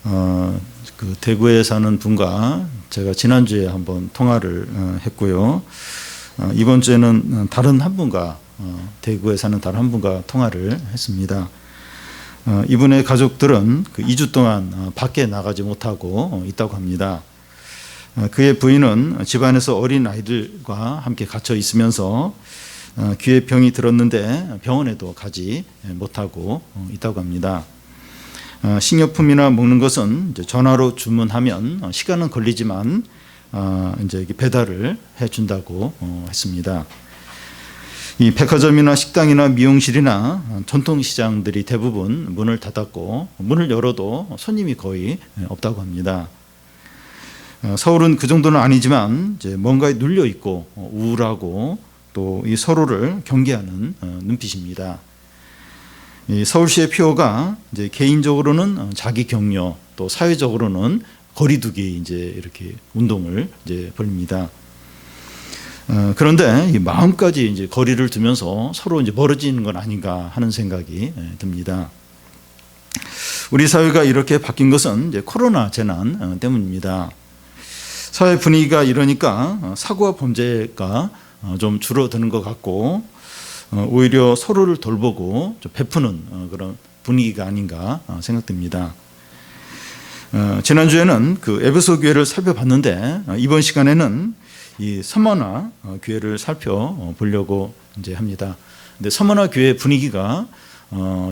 그 대구에 사는 분과 제가 지난주에 한번 통화를 했고요. 이번 주에는 다른 한 분과 대구에 사는 다른 한 분과 통화를 했습니다. 이분의 가족들은 그 2주 동안 밖에 나가지 못하고 있다고 합니다. 그의 부인은 집안에서 어린 아이들과 함께 갇혀 있으면서 귀에 병이 들었는데 병원에도 가지 못하고 있다고 합니다. 식료품이나 먹는 것은 이제 전화로 주문하면 시간은 걸리지만 이제 배달을 해준다고 했습니다. 이 백화점이나 식당이나 미용실이나 전통시장들이 대부분 문을 닫았고 문을 열어도 손님이 거의 없다고 합니다. 서울은 그 정도는 아니지만 이제 뭔가에 눌려 있고 우울하고 또 이 서로를 경계하는 눈빛입니다. 이 서울시의 표어가 이제 개인적으로는 자기 격려, 또 사회적으로는 거리두기 이제 이렇게 운동을 이제 벌입니다. 그런데 이 마음까지 이제 거리를 두면서 서로 이제 멀어지는 건 아닌가 하는 생각이 듭니다. 우리 사회가 이렇게 바뀐 것은 이제 코로나 재난 때문입니다. 사회 분위기가 이러니까 사고와 범죄가 좀 줄어드는 것 같고 오히려 서로를 돌보고 좀 베푸는 그런 분위기가 아닌가 생각됩니다. 지난주에는 그 에베소 교회를 살펴봤는데 이번 시간에는 이 서머나 교회를 살펴보려고 이제 합니다. 근데 서머나 교회 분위기가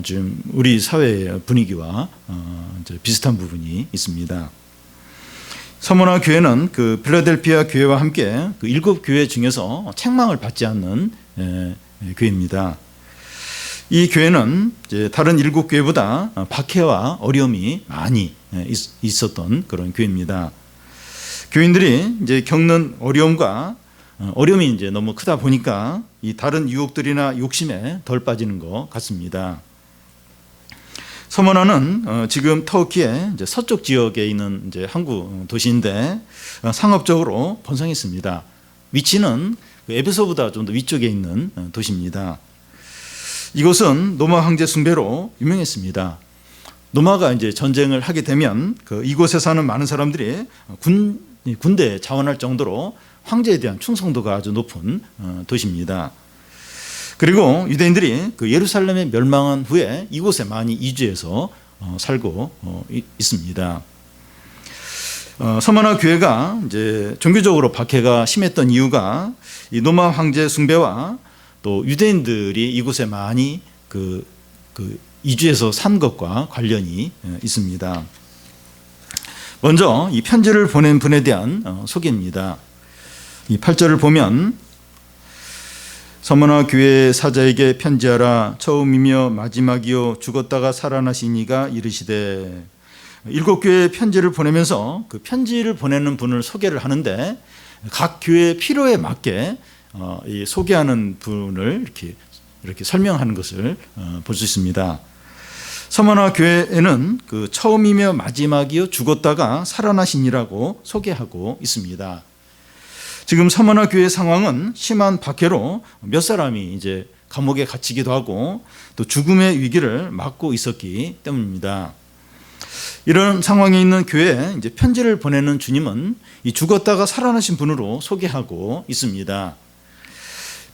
지금 우리 사회의 분위기와 이제 비슷한 부분이 있습니다. 서머나 교회는 그 필라델피아 교회와 함께 그 7교회 중에서 책망을 받지 않는 교회입니다. 이 교회는 이제 다른 7교회보다 박해와 어려움이 많이 있었던 그런 교회입니다. 교인들이 이제 겪는 어려움이 이제 너무 크다 보니까 이 다른 유혹들이나 욕심에 덜 빠지는 것 같습니다. 서머나는 지금 터키의 이제 서쪽 지역에 있는 이제 항구 도시인데 상업적으로 번성했습니다. 위치는 에베소보다 좀 더 위쪽에 있는 도시입니다. 이곳은 로마 황제 숭배로 유명했습니다. 로마가 이제 전쟁을 하게 되면 이곳에 사는 많은 사람들이 군대에 자원할 정도로 황제에 대한 충성도가 아주 높은 도시입니다. 그리고 유대인들이 그 예루살렘에 멸망한 후에 이곳에 많이 이주해서 살고 있습니다. 서머나 교회가 이제 종교적으로 박해가 심했던 이유가 이 로마 황제 숭배와 또 유대인들이 이곳에 많이 그 이주해서 산 것과 관련이 있습니다. 먼저 이 편지를 보낸 분에 대한 소개입니다. 이 8절을 보면 서머나 교회 사자에게 편지하라. 처음이며 마지막이요 죽었다가 살아나신 이가 이르시되. 7교회에 편지를 보내면서 그 편지를 보내는 분을 소개를 하는데 각 교회의 필요에 맞게 이 소개하는 분을 이렇게 설명하는 것을 볼 수 있습니다. 서머나 교회에는 그 처음이며 마지막이요 죽었다가 살아나신이라고 소개하고 있습니다. 지금 서머나 교회 상황은 심한 박해로 몇 사람이 이제 감옥에 갇히기도 하고 또 죽음의 위기를 맞고 있었기 때문입니다. 이런 상황에 있는 교회에 이제 편지를 보내는 주님은 이 죽었다가 살아나신 분으로 소개하고 있습니다.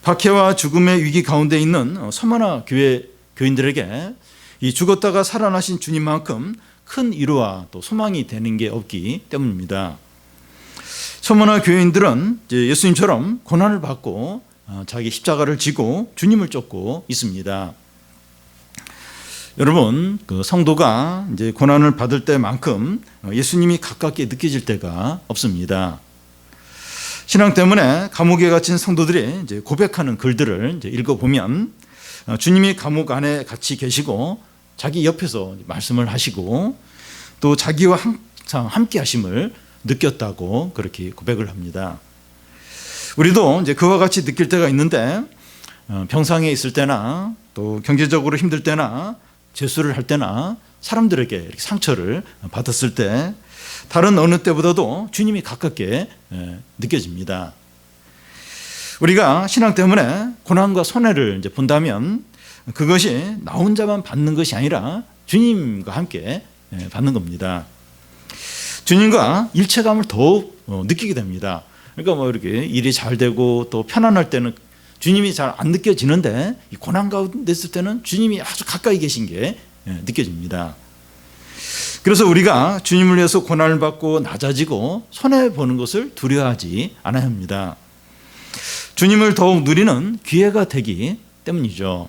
박해와 죽음의 위기 가운데 있는 서머나 교회 교인들에게 이 죽었다가 살아나신 주님만큼 큰 위로와 또 소망이 되는 게 없기 때문입니다. 서머나 교인들은 이제 예수님처럼 고난을 받고 자기 십자가를 지고 주님을 쫓고 있습니다. 여러분, 그 성도가 이제 고난을 받을 때만큼 예수님이 가깝게 느껴질 때가 없습니다. 신앙 때문에 감옥에 갇힌 성도들이 이제 고백하는 글들을 이제 읽어보면 주님이 감옥 안에 같이 계시고 자기 옆에서 말씀을 하시고 또 자기와 항상 함께 하심을 느꼈다고 그렇게 고백을 합니다. 우리도 이제 그와 같이 느낄 때가 있는데 병상에 있을 때나 또 경제적으로 힘들 때나 재수를 할 때나 사람들에게 이렇게 상처를 받았을 때 다른 어느 때보다도 주님이 가깝게 느껴집니다. 우리가 신앙 때문에 고난과 손해를 이제 본다면 그것이 나 혼자만 받는 것이 아니라 주님과 함께 받는 겁니다. 주님과 일체감을 더욱 느끼게 됩니다. 그러니까 뭐 이렇게 일이 잘 되고 또 편안할 때는 주님이 잘 안 느껴지는데 이 고난 가운데 있을 때는 주님이 아주 가까이 계신 게 느껴집니다. 그래서 우리가 주님을 위해서 고난을 받고 낮아지고 손해보는 것을 두려워하지 않아야 합니다. 주님을 더욱 누리는 기회가 되기 때문이죠.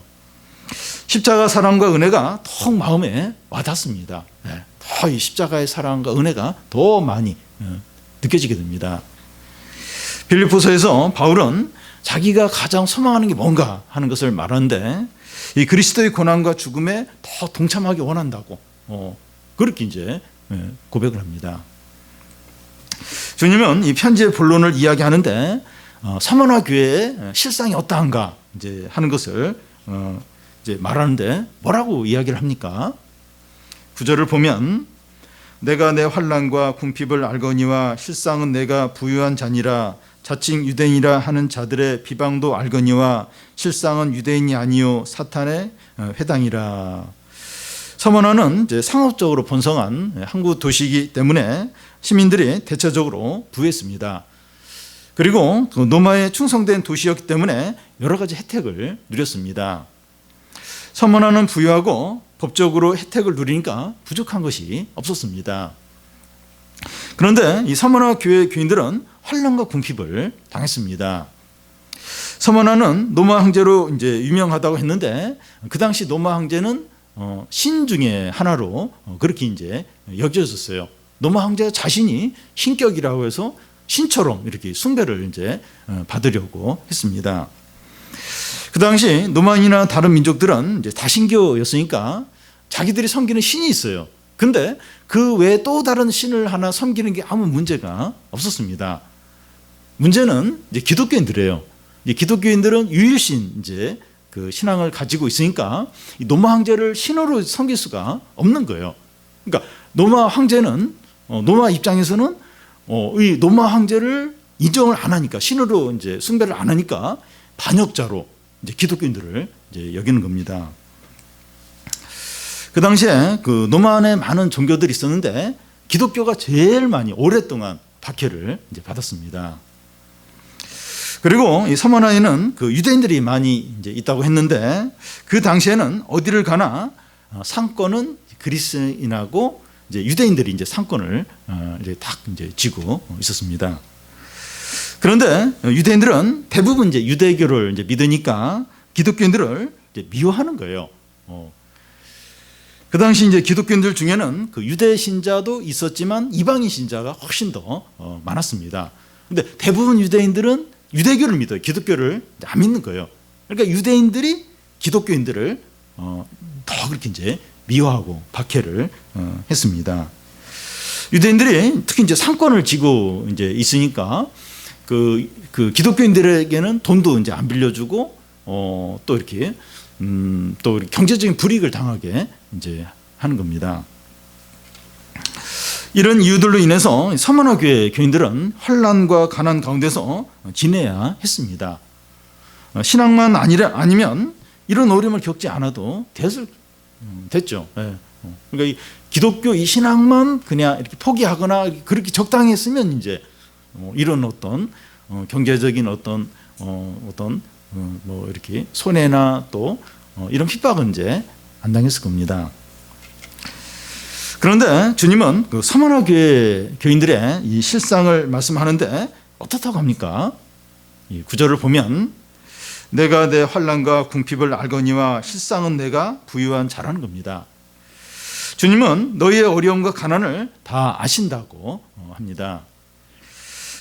십자가 사랑과 은혜가 더욱 마음에 와닿습니다. 더 이 십자가의 사랑과 은혜가 더 많이 느껴지게 됩니다. 빌립보서에서 바울은 자기가 가장 소망하는 게 뭔가 하는 것을 말하는데 이 그리스도의 고난과 죽음에 더 동참하기 원한다고 그렇게 이제 고백을 합니다. 주님은 이 편지의 본론을 이야기하는데 서머나 교회의 실상이 어떠한가 이제 하는 것을 이제 말하는데 뭐라고 이야기를 합니까? 9절을 보면 내가 내 환난과 궁핍을 알거니와 실상은 내가 부유한 자니라 자칭 유대인이라 하는 자들의 비방도 알거니와 실상은 유대인이 아니요 사탄의 회당이라. 서머나는 이제 상업적으로 번성한 항구 도시이기 때문에 시민들이 대체적으로 부했습니다. 그리고 로마에 충성된 도시였기 때문에 여러 가지 혜택을 누렸습니다. 서머나는 부유하고 법적으로 혜택을 누리니까 부족한 것이 없었습니다. 그런데 이 서머나 교회 교인들은 환난과 궁핍을 당했습니다. 서머나는 노마 황제로 이제 유명하다고 했는데 그 당시 노마 황제는 신 중에 하나로 그렇게 이제 여겨졌어요. 노마 황제 자신이 신격이라고 해서 신처럼 이렇게 숭배를 이제 받으려고 했습니다. 그 당시 노만이나 다른 민족들은 이제 다신교였으니까 자기들이 섬기는 신이 있어요. 근데 그 외에 또 다른 신을 하나 섬기는 게 아무 문제가 없었습니다. 문제는 이제 기독교인들이에요. 이제 기독교인들은 유일신 이제 그 신앙을 가지고 있으니까 이 노마 황제를 신으로 섬길 수가 없는 거예요. 그러니까 노마 황제는 노마 입장에서는 이 노마 황제를 인정을 안 하니까 신으로 이제 숭배를 안 하니까 반역자로 이제 기독교인들을 이제 여기는 겁니다. 그 당시에 그 노마 안에 많은 종교들이 있었는데 기독교가 제일 많이 오랫동안 박해를 이제 받았습니다. 그리고 이 서머나에는 그 유대인들이 많이 이제 있다고 했는데 그 당시에는 어디를 가나 상권은 그리스인하고 이제 유대인들이 이제 상권을 이제 딱 이제 쥐고 있었습니다. 그런데 유대인들은 대부분 이제 유대교를 이제 믿으니까 기독교인들을 이제 미워하는 거예요. 그 당시 이제 기독교인들 중에는 그 유대 신자도 있었지만 이방인 신자가 훨씬 더 많았습니다. 근데 대부분 유대인들은 유대교를 믿어요. 기독교를 안 믿는 거예요. 그러니까 유대인들이 기독교인들을 더 그렇게 이제 미워하고 박해를 했습니다. 유대인들이 특히 이제 상권을 쥐고 이제 있으니까 그 기독교인들에게는 돈도 이제 안 빌려주고 또 이렇게 또 경제적인 불이익을 당하게 이제 하는 겁니다. 이런 이유들로 인해서 서머나 교회 교인들은 환난과 가난 가운데서 지내야 했습니다. 신앙만 아니면 이런 어려움을 겪지 않아도 됐죠. 그러니까 이 기독교 이 신앙만 그냥 이렇게 포기하거나 그렇게 적당히 했으면 이제 이런 어떤 경제적인 어떤 뭐 이렇게 손해나 또 이런 핍박은 이제 안 당했을 겁니다. 그런데 주님은 그 서머나 교회 교인들의 이 실상을 말씀하는데 어떻다고 합니까? 이 구절을 보면 내가 내 환난과 궁핍을 알거니와 실상은 내가 부유한 자라는 겁니다. 주님은 너희의 어려움과 가난을 다 아신다고 합니다.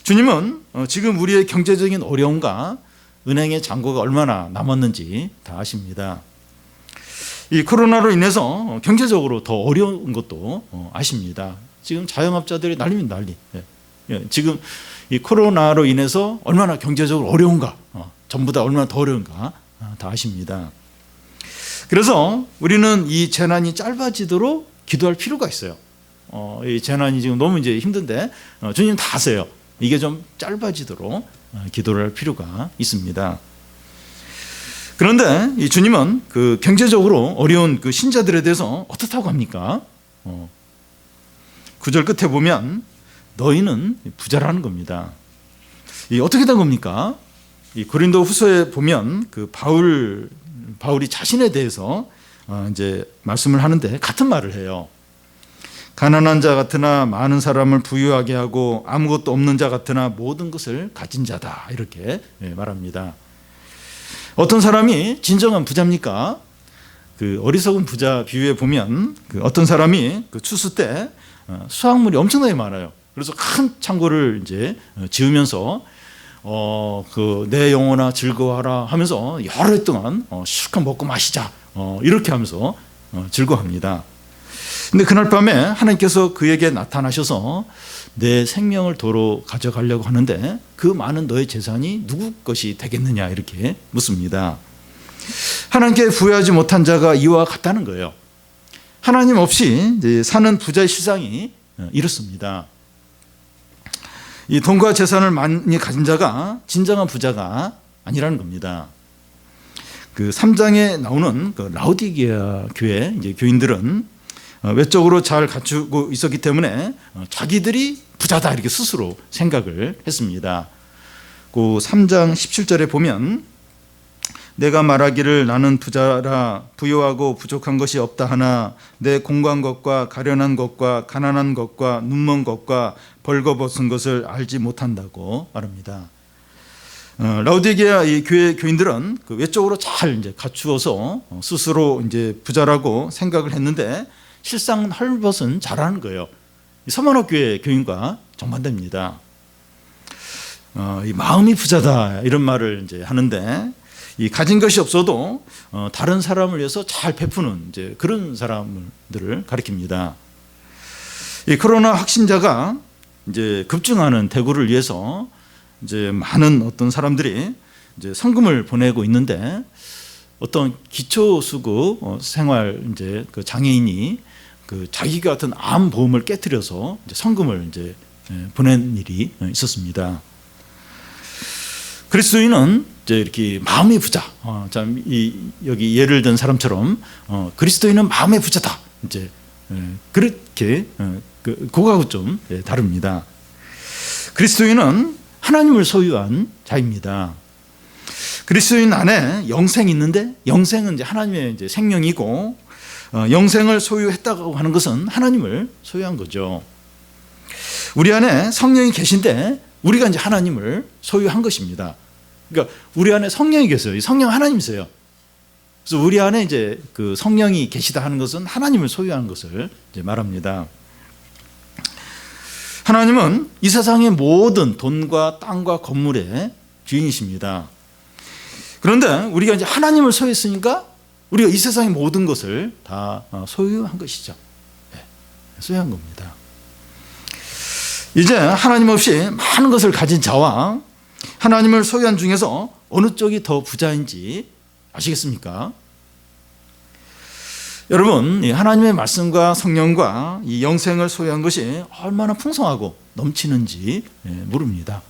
주님은 지금 우리의 경제적인 어려움과 은행의 잔고가 얼마나 남았는지 다 아십니다. 이 코로나로 인해서 경제적으로 더 어려운 것도 아십니다. 지금 자영업자들이 난리면 난리. 지금 이 코로나로 인해서 얼마나 경제적으로 어려운가, 전보다 얼마나 더 어려운가 다 아십니다. 그래서 우리는 이 재난이 짧아지도록 기도할 필요가 있어요. 이 재난이 지금 너무 이제 힘든데 주님 다 아세요. 이게 좀 짧아지도록 기도를 할 필요가 있습니다. 그런데 이 주님은 그 경제적으로 어려운 그 신자들에 대해서 어떻다고 합니까? 9절 끝에 보면 너희는 부자라는 겁니다. 어떻게 된 겁니까? 이 고린도 후서에 보면 그 바울이 자신에 대해서 이제 말씀을 하는데 같은 말을 해요. 가난한 자 같으나 많은 사람을 부유하게 하고 아무것도 없는 자 같으나 모든 것을 가진 자다, 이렇게 말합니다. 어떤 사람이 진정한 부자입니까? 그 어리석은 부자 비유에 보면 그 어떤 사람이 그 추수 때 수확물이 엄청나게 많아요. 그래서 큰 창고를 이제 지으면서 내 영혼아 즐거워하라 하면서 여러 해 동안 실컷 먹고 마시자, 이렇게 하면서 즐거워합니다. 근데 그날 밤에 하나님께서 그에게 나타나셔서 내 생명을 도로 가져가려고 하는데 그 많은 너의 재산이 누구 것이 되겠느냐, 이렇게 묻습니다. 하나님께 부여하지 못한 자가 이와 같다는 거예요. 하나님 없이 이제 사는 부자의 실상이 이렇습니다. 이 돈과 재산을 많이 가진 자가 진정한 부자가 아니라는 겁니다. 그 3장에 나오는 그 라오디게아 교회 이제 교인들은 외적으로 잘 갖추고 있었기 때문에 자기들이 부자다, 이렇게 스스로 생각을 했습니다. 그 3장 17절에 보면 내가 말하기를 나는 부자라 부유하고 부족한 것이 없다 하나 내 공고한 것과 가련한 것과 가난한 것과 눈먼 것과 벌거벗은 것을 알지 못한다고 말합니다. 라오디게아 이 교회 교인들은 그 외적으로 잘 이제 갖추어서 스스로 이제 부자라고 생각을 했는데 실상 헐벗은 잘하는 거예요. 서만화 교회 교인과 정반대입니다. 이 마음이 부자다, 이런 말을 이제 하는데 이 가진 것이 없어도 다른 사람을 위해서 잘 베푸는 이제 그런 사람들을 가리킵니다. 이 코로나 확진자가 이제 급증하는 대구를 위해서 이제 많은 어떤 사람들이 이제 성금을 보내고 있는데 어떤 기초수급 생활 이제 그 장애인이 그 자기가 같은 암 보험을 깨뜨려서 이제 성금을 이제 보낸 일이 있었습니다. 그리스도인은 이제 이렇게 마음의 부자, 여기 예를 든 사람처럼 그리스도인은 마음의 부자다, 이제 그렇게 그거하고 좀 다릅니다. 그리스도인은 하나님을 소유한 자입니다. 그리스도인 안에 영생이 있는데 영생은 이제 하나님의 이제 생명이고 영생을 소유했다고 하는 것은 하나님을 소유한 거죠. 우리 안에 성령이 계신데 우리가 이제 하나님을 소유한 것입니다. 그러니까 우리 안에 성령이 계세요. 이 성령 하나님이세요. 그래서 우리 안에 이제 그 성령이 계시다 하는 것은 하나님을 소유하는 것을 이제 말합니다. 하나님은 이 세상의 모든 돈과 땅과 건물의 주인이십니다. 그런데 우리가 이제 하나님을 소유했으니까 우리가 이 세상의 모든 것을 다 소유한 것이죠. 소유한 겁니다. 이제 하나님 없이 많은 것을 가진 자와 하나님을 소유한 중에서 어느 쪽이 더 부자인지 아시겠습니까? 여러분, 하나님의 말씀과 성령과 이 영생을 소유한 것이 얼마나 풍성하고 넘치는지 모릅니다.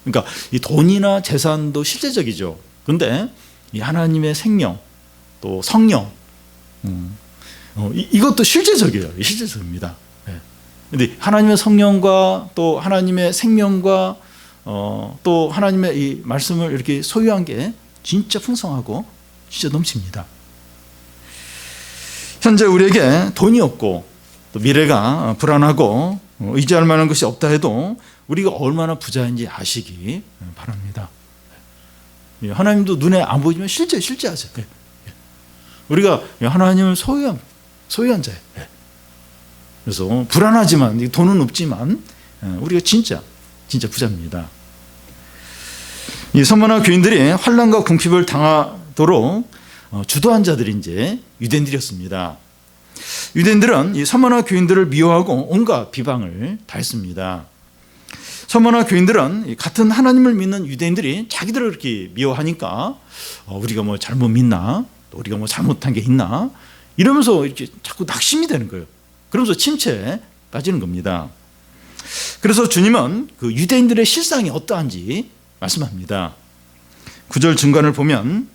그러니까 이 돈이나 재산도 실제적이죠. 그런데 이 하나님의 생명, 또 성령, 이것도 실제적이에요. 실제적입니다. 그런데 하나님의 성령과 또 하나님의 생명과 또 하나님의 이 말씀을 이렇게 소유한 게 진짜 풍성하고 진짜 넘칩니다. 현재 우리에게 돈이 없고 또 미래가 불안하고 의지할 만한 것이 없다 해도 우리가 얼마나 부자인지 아시기 바랍니다. 하나님도 눈에 안 보이지만 실제 아세요. 우리가 하나님을 소유한 자예요. 그래서 불안하지만 돈은 없지만 우리가 진짜 부자입니다. 이 서머나 교인들이 환난과 궁핍을 당하도록 주도한 자들이 이제 유대인들이었습니다. 유대인들은 이 서머나 교인들을 미워하고 온갖 비방을 다했습니다. 서머나 교인들은 같은 하나님을 믿는 유대인들이 자기들을 이렇게 미워하니까 우리가 뭐 잘못 믿나, 또 우리가 뭐 잘못한 게 있나 이러면서 이렇게 자꾸 낙심이 되는 거예요. 그러면서 침체에 빠지는 겁니다. 그래서 주님은 그 유대인들의 실상이 어떠한지 말씀합니다. 9절 중간을 보면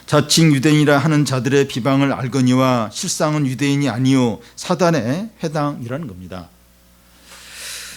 자칭 유대인이라 하는 자들의 비방을 알거니와 실상은 유대인이 아니요 사단의 회당이라는 겁니다.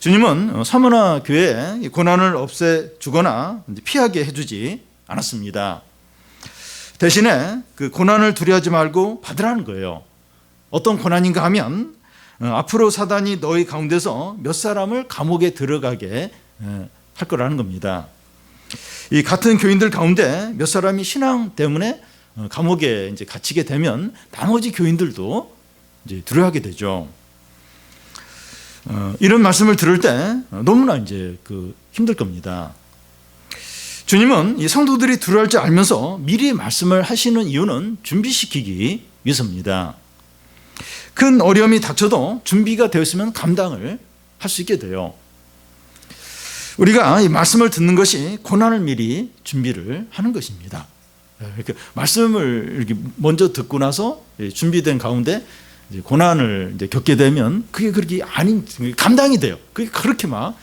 주님은 서머나 교회에 고난을 없애주거나 피하게 해주지 않았습니다. 대신에 그 고난을 두려워하지 말고 받으라는 거예요. 어떤 고난인가 하면 앞으로 사단이 너희 가운데서 몇 사람을 감옥에 들어가게 할 거라는 겁니다. 이 같은 교인들 가운데 몇 사람이 신앙 때문에 감옥에 이제 갇히게 되면 나머지 교인들도 이제 두려워하게 되죠. 이런 말씀을 들을 때 너무나 이제 힘들 겁니다. 주님은 이 성도들이 두려워할 줄 알면서 미리 말씀을 하시는 이유는 준비시키기 위해서입니다. 큰 어려움이 닥쳐도 준비가 되었으면 감당을 할 수 있게 돼요. 우리가 이 말씀을 듣는 것이 고난을 미리 준비를 하는 것입니다. 이렇게 말씀을 이렇게 먼저 듣고 나서 준비된 가운데 이제 고난을 이제 겪게 되면 그게 그렇게 아닌 감당이 돼요. 그게 그렇게 막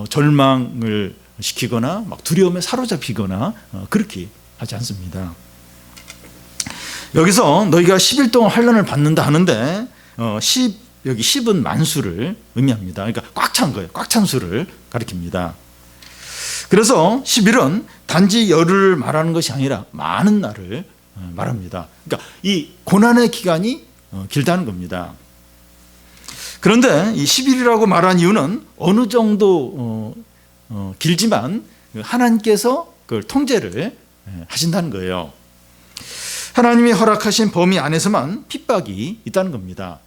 절망을 시키거나 막 두려움에 사로잡히거나 그렇게 하지 않습니다. 여기서 너희가 10일 동안 환난을 받는다 하는데 여기 10은 만수를 의미합니다. 그러니까 꽉 찬 거예요. 꽉 찬 수를 가리킵니다. 그래서 10일은 단지 열흘을 말하는 것이 아니라 많은 날을 말합니다. 그러니까 이 고난의 기간이 길다는 겁니다. 그런데 이 10일이라고 말한 이유는 어느 정도 길지만 하나님께서 그걸 통제를 하신다는 거예요. 하나님이 허락하신 범위 안에서만 핍박이 있다는 겁니다.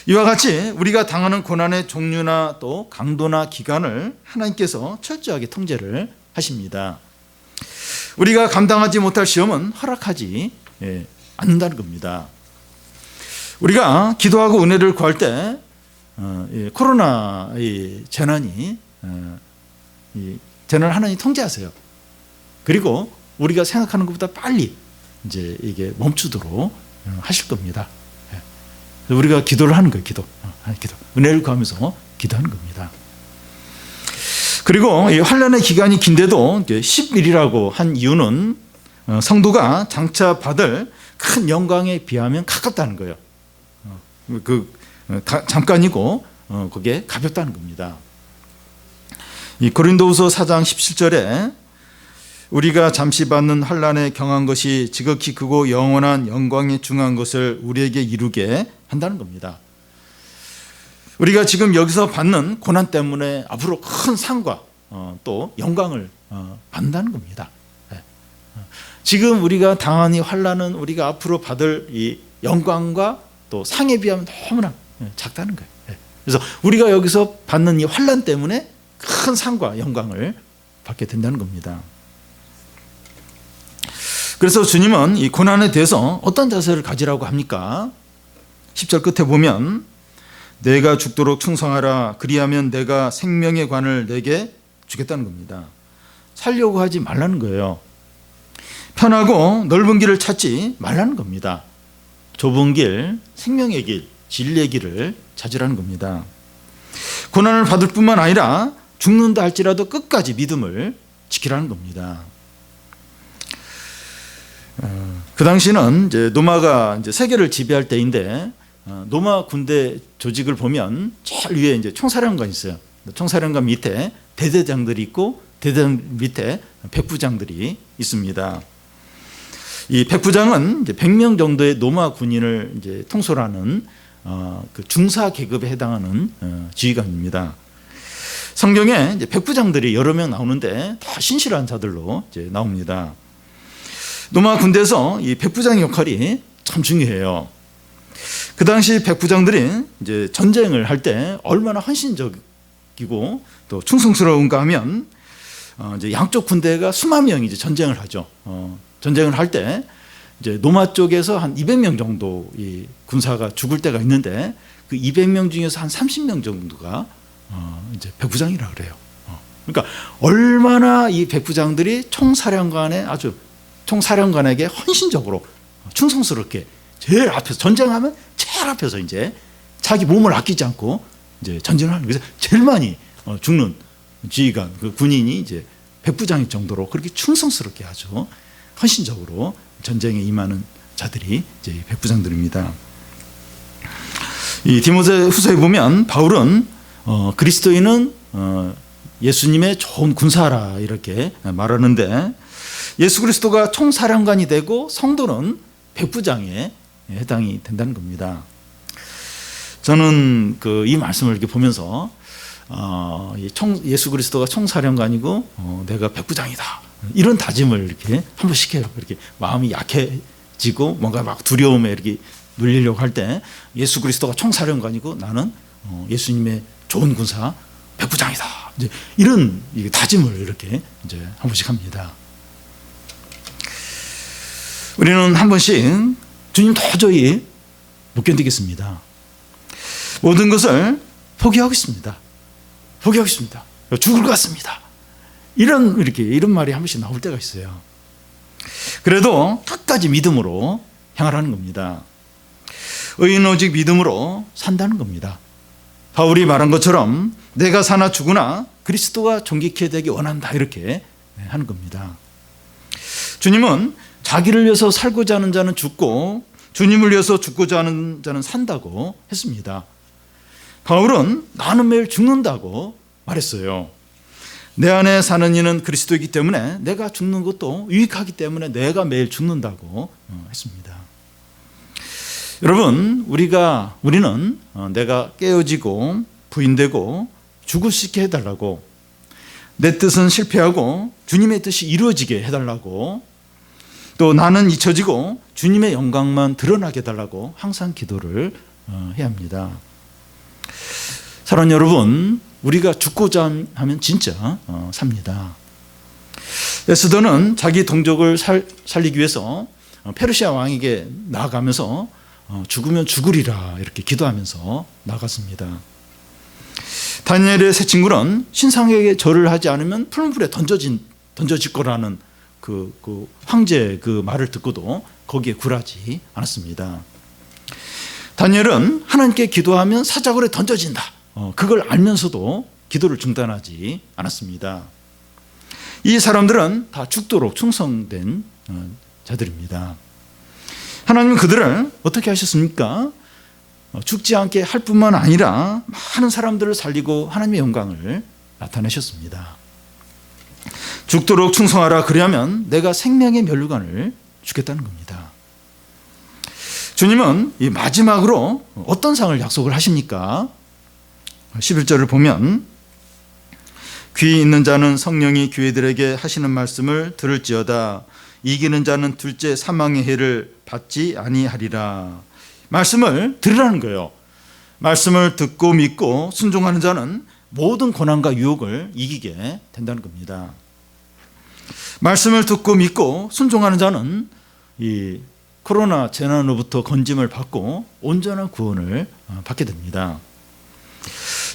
이와 같이 우리가 당하는 고난의 종류나 또 강도나 기간을 하나님께서 철저하게 통제를 하십니다. 우리가 감당하지 못할 시험은 허락하지 않는다는 겁니다. 우리가 기도하고 은혜를 구할 때 코로나 재난을 하나님이 통제하세요. 그리고 우리가 생각하는 것보다 빨리 이제 이게 멈추도록 하실 겁니다. 우리가 기도를 하는 거예요. 기도. 은혜를 구하면서 기도하는 겁니다. 그리고 이 환난의 기간이 긴데도 10일이라고 한 이유는 성도가 장차 받을 큰 영광에 비하면 가깝다는 거예요. 잠깐이고 그게 가볍다는 겁니다. 이 고린도후서 4장 17절에 우리가 잠시 받는 환난에 경한 것이 지극히 크고 영원한 영광에 중한 것을 우리에게 이루게 한다는 겁니다. 우리가 지금 여기서 받는 고난 때문에 앞으로 큰 상과 또 영광을 받는다는 겁니다. 지금 우리가 당한 이 환난은 우리가 앞으로 받을 이 영광과 또 상에 비하면 너무나 작다는 거예요. 그래서 우리가 여기서 받는 이 환난 때문에 큰 상과 영광을 받게 된다는 겁니다. 그래서 주님은 이 고난에 대해서 어떤 자세를 가지라고 합니까? 10절 끝에 보면 내가 죽도록 충성하라 그리하면 내가 생명의 관을 내게 주겠다는 겁니다. 살려고 하지 말라는 거예요. 편하고 넓은 길을 찾지 말라는 겁니다. 좁은 길, 생명의 길, 진리의 길을 찾으라는 겁니다. 고난을 받을 뿐만 아니라 죽는다 할지라도 끝까지 믿음을 지키라는 겁니다. 그 당시는 이제 노마가 이제 세계를 지배할 때인데 노마 군대 조직을 보면 제일 위에 이제 총사령관이 있어요. 총사령관 밑에 대대장들이 있고 대대장 밑에 백부장들이 있습니다. 이 백부장은 이제 100명 정도의 노마 군인을 이제 통솔하는 그 중사 계급에 해당하는 지휘관입니다. 성경에 이제 백부장들이 여러 명 나오는데 다 신실한 자들로 이제 나옵니다. 노마 군대에서 이 백부장의 역할이 참 중요해요. 그 당시 백부장들이 이제 전쟁을 할 때 얼마나 헌신적이고 또 충성스러운가 하면 이제 양쪽 군대가 수만 명이 이제 전쟁을 하죠. 전쟁을 할 때 이제 노마 쪽에서 한 200명 정도 이 군사가 죽을 때가 있는데 그 200명 중에서 한 30명 정도가 이제 백부장이라 그래요. 그러니까 얼마나 이 백부장들이 총사령관에게 헌신적으로 충성스럽게 제일 앞에서 전쟁하면 제일 앞에서 이제 자기 몸을 아끼지 않고 이제 전쟁을 하는 그래서 제일 많이 죽는 지휘관 그 군인이 이제 백부장일 정도로 그렇게 충성스럽게 아주 헌신적으로 전쟁에 임하는 자들이 이제 백부장들입니다. 이 디모데 후서에 보면 바울은 그리스도인은 예수님의 좋은 군사라 이렇게 말하는데, 예수 그리스도가 총사령관이 되고 성도는 백부장에 해당이 된다는 겁니다. 저는 이 말씀을 이렇게 보면서 예수 그리스도가 총사령관이고 내가 백부장이다, 이런 다짐을 이렇게 한 번씩 해요. 이렇게 마음이 약해지고 뭔가 막 두려움에 이렇게 눌리려고 할 때, 예수 그리스도가 총사령관이고 나는 예수님의 좋은 군사 백부장이다, 이제 이런 다짐을 이렇게 이제 한 번씩 합니다. 우리는 한 번씩 주님 도저히 못 견디겠습니다, 모든 것을 포기하겠습니다, 포기하겠습니다, 죽을 것 같습니다, 이런 말이 한 번씩 나올 때가 있어요. 그래도 끝까지 믿음으로 행하라는 겁니다. 의인은 오직 믿음으로 산다는 겁니다. 바울이 말한 것처럼 내가 사나 죽으나 그리스도가 존귀케 되기 원한다, 이렇게 하는 겁니다. 주님은 자기를 위해서 살고자 하는 자는 죽고 주님을 위해서 죽고자 하는 자는 산다고 했습니다. 바울은 나는 매일 죽는다고 말했어요. 내 안에 사는 이는 그리스도이기 때문에 내가 죽는 것도 유익하기 때문에 내가 매일 죽는다고 했습니다. 여러분, 우리는 내가 깨어지고 부인되고 죽을 수 있게 해달라고, 내 뜻은 실패하고 주님의 뜻이 이루어지게 해달라고, 또 나는 잊혀지고 주님의 영광만 드러나게 해달라고 항상 기도를 해야 합니다. 사랑하는 여러분, 우리가 죽고자 하면 진짜 삽니다. 에스더는 자기 동족을 살리기 위해서 페르시아 왕에게 나아가면서 죽으면 죽으리라 이렇게 기도하면서 나갔습니다. 다니엘의 세 친구는 신상에게 절을 하지 않으면 풀무불에 던져질 거라는 그 황제의 그 말을 듣고도 거기에 굴하지 않았습니다. 다니엘은 하나님께 기도하면 사자굴에 던져진다, 그걸 알면서도 기도를 중단하지 않았습니다. 이 사람들은 다 죽도록 충성된 자들입니다. 하나님은 그들을 어떻게 하셨습니까? 죽지 않게 할 뿐만 아니라 많은 사람들을 살리고 하나님의 영광을 나타내셨습니다. 죽도록 충성하라, 그리하면 내가 생명의 면류관을 주겠다는 겁니다. 주님은 이 마지막으로 어떤 상을 약속을 하십니까? 11절을 보면 귀 있는 자는 성령이 교회들에게 하시는 말씀을 들을지어다. 이기는 자는 둘째 사망의 해를 받지 아니하리라. 말씀을 들으라는 거예요. 말씀을 듣고 믿고 순종하는 자는 모든 고난과 유혹을 이기게 된다는 겁니다. 말씀을 듣고 믿고 순종하는 자는 이 코로나 재난으로부터 건짐을 받고 온전한 구원을 받게 됩니다.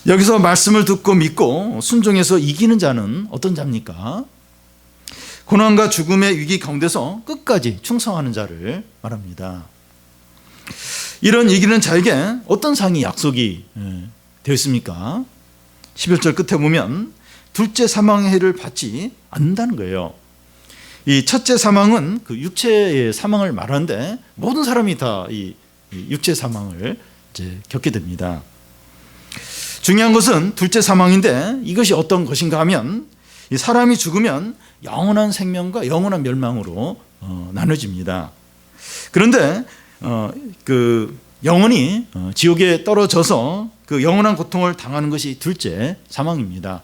여기서 말씀을 듣고 믿고 순종해서 이기는 자는 어떤 자입니까? 고난과 죽음의 위기 가운데서 끝까지 충성하는 자를 말합니다. 이런 이기는 자에게 어떤 상이 약속이 되어 있습니까? 11절 끝에 보면 둘째 사망의 해를 받지 않는다는 거예요. 이 첫째 사망은 그 육체의 사망을 말하는데 모든 사람이 다 이 육체 사망을 이제 겪게 됩니다. 중요한 것은 둘째 사망인데 이것이 어떤 것인가 하면 이 사람이 죽으면 영원한 생명과 영원한 멸망으로 나눠집니다. 그런데 그 영원히 지옥에 떨어져서 그 영원한 고통을 당하는 것이 둘째 사망입니다.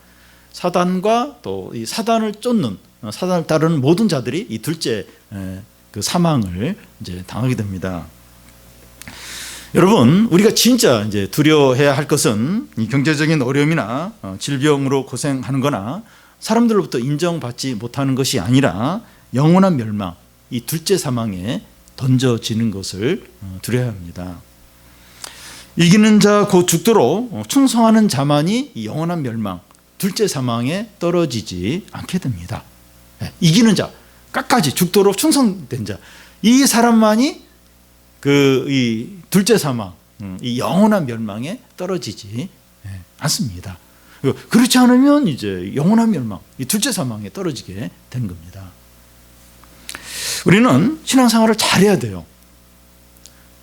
사단과 또 이 사단을 쫓는 사단을 따르는 모든 자들이 이 둘째 그 사망을 이제 당하게 됩니다. 여러분, 우리가 진짜 이제 두려워해야 할 것은 이 경제적인 어려움이나 질병으로 고생하는 거나 사람들로부터 인정받지 못하는 것이 아니라 영원한 멸망, 이 둘째 사망에 던져지는 것을 두려워야 합니다. 이기는 자 곧 죽도록 충성하는 자만이 이 영원한 멸망, 둘째 사망에 떨어지지 않게 됩니다. 이기는 자, 끝까지 죽도록 충성된 자, 이 사람만이 이 둘째 사망, 이 영원한 멸망에 떨어지지 않습니다. 그렇지 않으면 이제 영원한 멸망, 이 둘째 사망에 떨어지게 되는 겁니다. 우리는 신앙생활을 잘해야 돼요.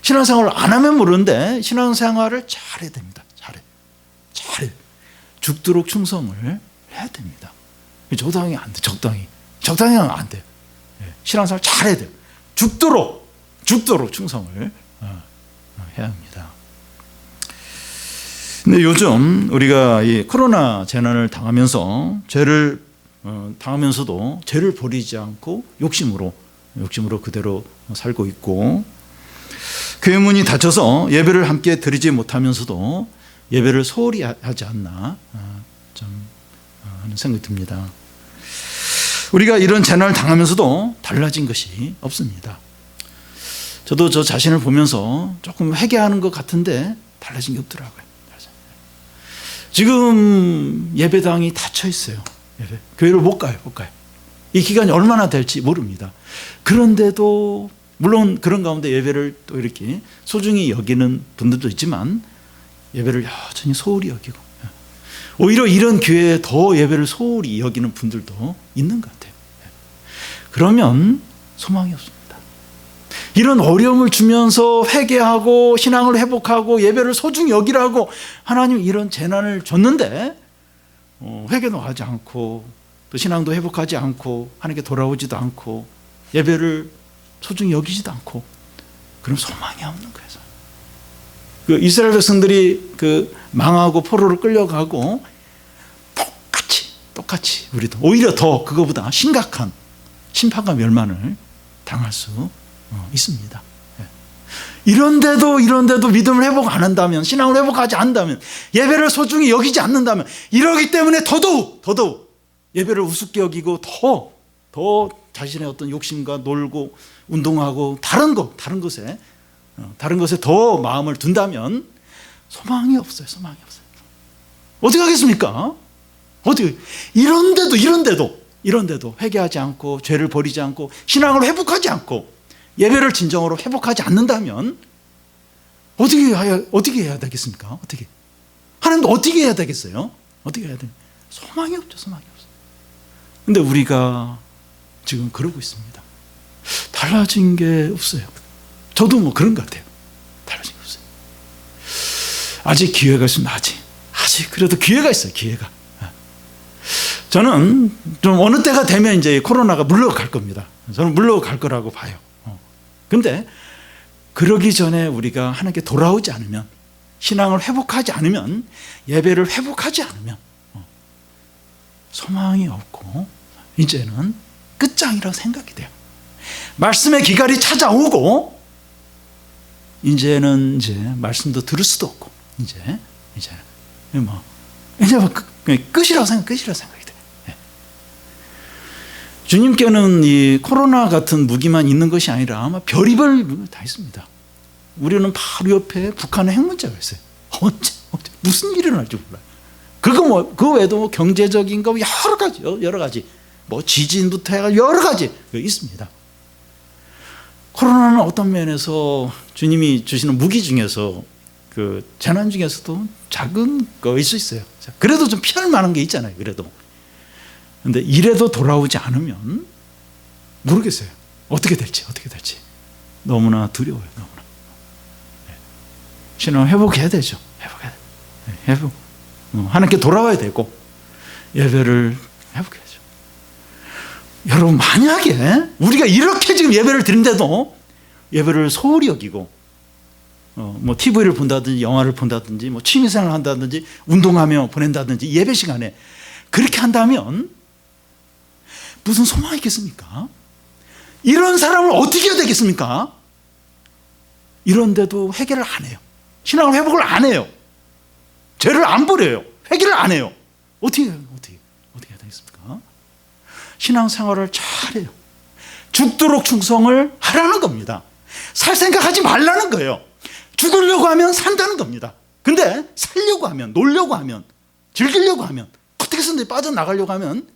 신앙생활을 안 하면 모르는데 신앙생활을 잘해야 됩니다. 잘해. 죽도록 충성을 해야 됩니다. 적당히 안 돼. 적당히 하면 안 돼요. 신앙생활 잘해야 돼요. 죽도록 충성을 해야 합니다. 근데 요즘 우리가 이 코로나 재난을 당하면서도 죄를 버리지 않고 욕심으로 그대로 살고 있고, 교회 문이 닫혀서 예배를 함께 드리지 못하면서도 예배를 소홀히 하지 않나 하는 생각이 듭니다. 우리가 이런 재난을 당하면서도 달라진 것이 없습니다. 저도 저 자신을 보면서 조금 회개하는 것 같은데 달라진 게 없더라고요. 지금 예배당이 닫혀 있어요. 교회를 못 가요. 이 기간이 얼마나 될지 모릅니다. 그런데도 물론 그런 가운데 예배를 또 이렇게 소중히 여기는 분들도 있지만 예배를 여전히 소홀히 여기고, 오히려 이런 교회에 더 예배를 소홀히 여기는 분들도 있는 것 같아요. 그러면 소망이 없습니다. 이런 어려움을 주면서 회개하고 신앙을 회복하고 예배를 소중히 여기라고 하나님 이런 재난을 줬는데 회개도 하지 않고 또 신앙도 회복하지 않고 하나님께 돌아오지도 않고 예배를 소중히 여기지도 않고, 그럼 소망이 없는 거예요. 그 이스라엘 백성들이 그 망하고 포로로 끌려가고 똑같이 우리도 오히려 더 그거보다 심각한 심판과 멸망을 당할 수 있습니다. 이런데도 믿음을 회복 안 한다면, 신앙을 회복하지 않는다면, 예배를 소중히 여기지 않는다면, 이러기 때문에 더더욱 예배를 우습게 여기고 더 자신의 어떤 욕심과 놀고 운동하고 다른 것에 더 마음을 둔다면 소망이 없어요. 어떻게 하겠습니까? 이런데도 회개하지 않고 죄를 버리지 않고 신앙을 회복하지 않고 예배를 진정으로 회복하지 않는다면 어떻게 해야 되겠습니까? 하나님도 어떻게 해야 되겠어요? 어떻게 해야 돼요? 소망이 없죠. 근데 우리가 지금 그러고 있습니다. 달라진 게 없어요. 저도 그런 것 같아요. 달라진 게 없어요. 아직 기회가 있습니다. 아직 그래도 기회가 있어요. 저는 좀 어느 때가 되면 이제 코로나가 물러갈 겁니다. 저는 물러갈 거라고 봐요. 근데 그러기 전에 우리가 하나님께 돌아오지 않으면, 신앙을 회복하지 않으면, 예배를 회복하지 않으면 소망이 없고 이제는 끝장이라고 생각이 돼요. 말씀의 기갈이 찾아오고 이제는 말씀도 들을 수도 없고 이제 끝이라고 생각이 돼요. 주님께는 이 코로나 같은 무기만 있는 것이 아니라 아마 별의별 다 있습니다. 우리는 바로 옆에 북한의 핵 문제가 있어요. 언제 무슨 일이 일어날지 몰라요. 그 외에도 경제적인 거 여러 가지 지진부터 해가지고 여러 가지 있습니다. 코로나는 어떤 면에서 주님이 주시는 무기 중에서 그 재난 중에서도 작은 거일 수 있어요. 그래도 좀 피할 만한 게 있잖아요. 그런데 이래도 돌아오지 않으면 모르겠어요. 어떻게 될지 너무나 두려워요. 신앙 회복해야 되죠. 회복. 하나님께 돌아와야 되고 예배를 회복해야죠. 여러분, 만약에 우리가 이렇게 지금 예배를 드린데도 예배를 소홀히 여기고 TV를 본다든지 영화를 본다든지 취미생활을 한다든지 운동하며 보낸다든지 예배 시간에 그렇게 한다면 무슨 소망이 있겠습니까? 이런 사람을 어떻게 해야 되겠습니까? 이런데도 회개를 안 해요. 신앙을 회복을 안 해요. 죄를 안 버려요. 회개를 안 해요. 어떻게 해야 되겠습니까? 신앙생활을 잘해요. 죽도록 충성을 하라는 겁니다. 살 생각하지 말라는 거예요. 죽으려고 하면 산다는 겁니다. 근데 살려고 하면, 놀려고 하면, 즐기려고 하면, 어떻게든 빠져나가려고 하면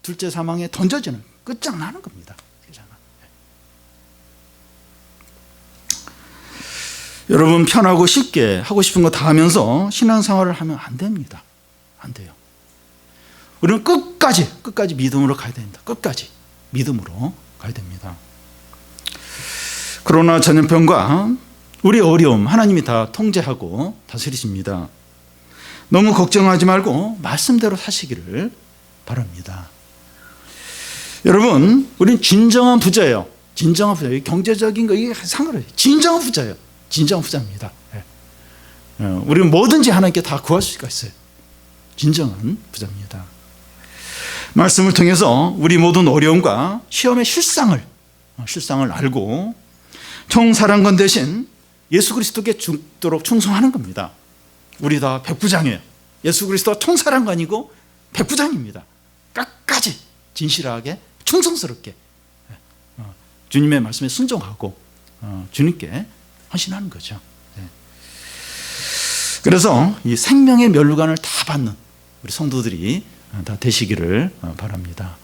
둘째 사망에 던져지는, 끝장나는 겁니다. 여러분, 편하고 쉽게 하고 싶은 거 다 하면서 신앙생활을 하면 안 됩니다. 안 돼요. 우리는 끝까지 믿음으로 가야 됩니다. 끝까지 믿음으로 가야 됩니다. 코로나 전염병과 우리 어려움 하나님이 다 통제하고 다스리십니다. 너무 걱정하지 말고 말씀대로 사시기를 바랍니다. 여러분, 우린 진정한 부자예요. 진정한 부자예요. 경제적인 거 이게 상관없어요. 진정한 부자예요. 진정한 부자입니다. 우리는 뭐든지 하나님께 다 구할 수가 있어요. 진정한 부자입니다. 말씀을 통해서 우리 모든 어려움과 시험의 실상을 알고 총사랑관 대신 예수 그리스도께 죽도록 충성하는 겁니다. 우리 다 백부장이에요. 예수 그리스도가 총사랑관이고 백부장입니다. 끝까지 진실하게 충성스럽게 주님의 말씀에 순종하고 주님께 헌신하는 거죠. 그래서 이 생명의 면류관을 다 받는 우리 성도들이 다 되시기를 바랍니다.